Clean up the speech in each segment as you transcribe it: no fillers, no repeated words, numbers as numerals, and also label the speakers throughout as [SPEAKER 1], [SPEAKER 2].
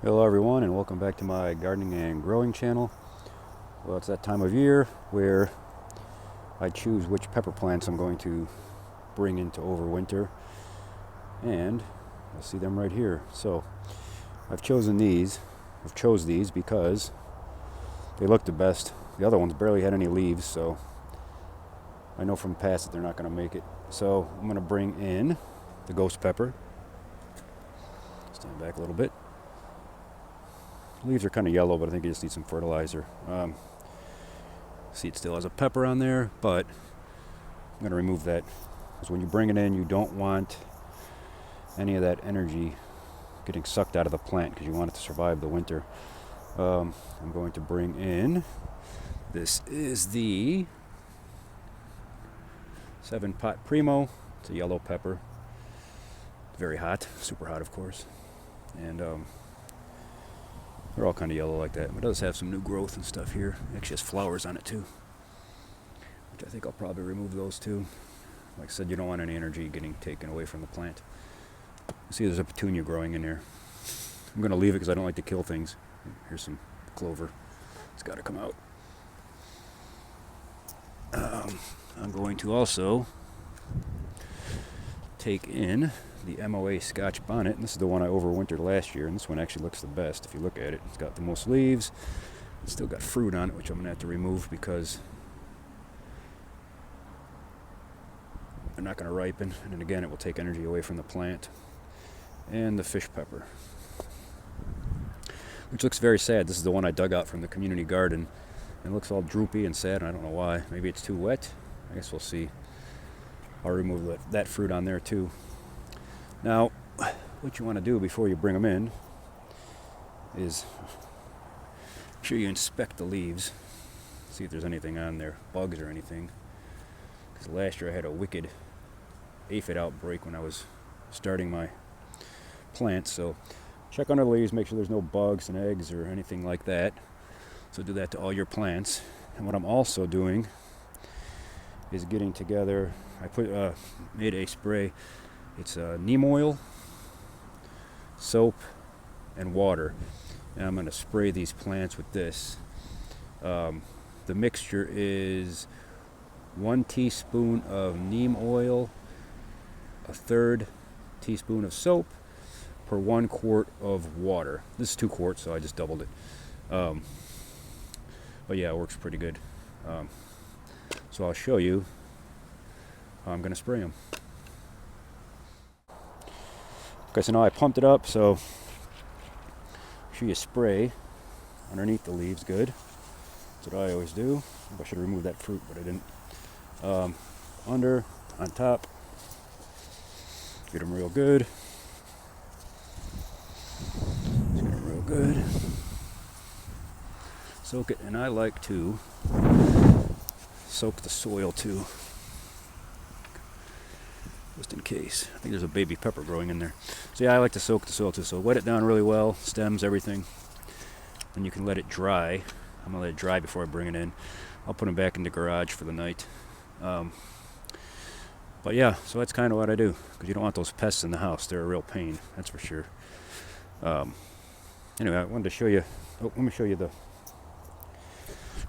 [SPEAKER 1] Hello everyone, and welcome back to my gardening and growing channel. Well, it's that time of year where I choose which pepper plants I'm going to bring into overwinter, and you'll see them right here. So I've chose these because they look the best. The other ones barely had any leaves, so I know from the past that they're not going to make it. So I'm going to bring in the ghost pepper. Stand back a little bit. Leaves are kind of yellow, but I think you just need some fertilizer. See, it still has a pepper on there, but I'm going to remove that, because when you bring it in, you don't want any of that energy getting sucked out of the plant, because you want it to survive the winter. I'm going to bring in, this is the 7-pot Primo. It's a yellow pepper. It's very hot, super hot, of course. And they're all kind of yellow like that. But it does have some new growth and stuff here. It actually has flowers on it too, which I think I'll probably remove those too. Like I said, you don't want any energy getting taken away from the plant. You see there's a petunia growing in there. I'm going to leave it because I don't like to kill things. Here's some clover. It's got to come out. I'm going to also take in the MOA Scotch Bonnet, and this is the one I overwintered last year, and this one actually looks the best if you look at it. It's got the most leaves. It's still got fruit on it, which I'm going to have to remove because they're not going to ripen, and then again it will take energy away from the plant. And the fish pepper, which looks very sad. This is the one I dug out from the community garden, and it looks all droopy and sad, and I don't know why. Maybe it's too wet. I guess we'll see. I'll remove that fruit on there too. Now, what you want to do before you bring them in is make sure you inspect the leaves, see if there's anything on there, bugs or anything. Because last year I had a wicked aphid outbreak when I was starting my plants. So check under the leaves, make sure there's no bugs and eggs or anything like that. So do that to all your plants. And what I'm also doing is getting together, I made a spray. It's neem oil, soap, and water. And I'm going to spray these plants with this. The mixture is 1 teaspoon of neem oil, a 1/3 teaspoon of soap per 1 quart of water. This is 2 quarts, so I just doubled it. But yeah, it works pretty good. So I'll show you how I'm going to spray them. Okay, so now I pumped it up, so make sure you spray underneath the leaves good. That's what I always do. I should have removed that fruit, but I didn't. Under, on top, get them real good. Just get them real good. Soak it, and I like to soak the soil too, just in case. I think there's a baby pepper growing in there. So yeah, I like to soak the soil too. So wet it down really well, stems, everything. Then you can let it dry. I'm gonna let it dry before I bring it in. I'll put them back in the garage for the night. But yeah, so that's kind of what I do, because you don't want those pests in the house. They're a real pain, that's for sure. Anyway, I wanted to show you. Oh, let me show you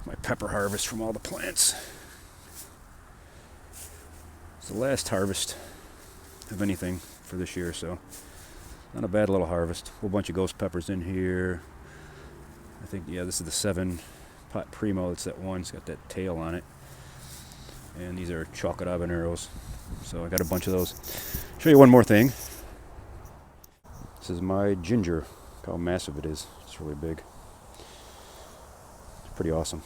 [SPEAKER 1] my pepper harvest from all the plants. It's the last harvest of anything for this year, so not a bad little harvest. A whole bunch of ghost peppers in here. I think, yeah, this is the 7-pot Primo. It's that one. It's got that tail on it. And these are chocolate habaneros. So I got a bunch of those. Show you one more thing. This is my ginger. Look how massive it is. It's really big. It's pretty awesome.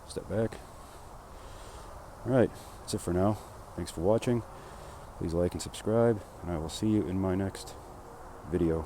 [SPEAKER 1] Step back. Alright, that's it for now. Thanks for watching. Please like and subscribe, and I will see you in my next video.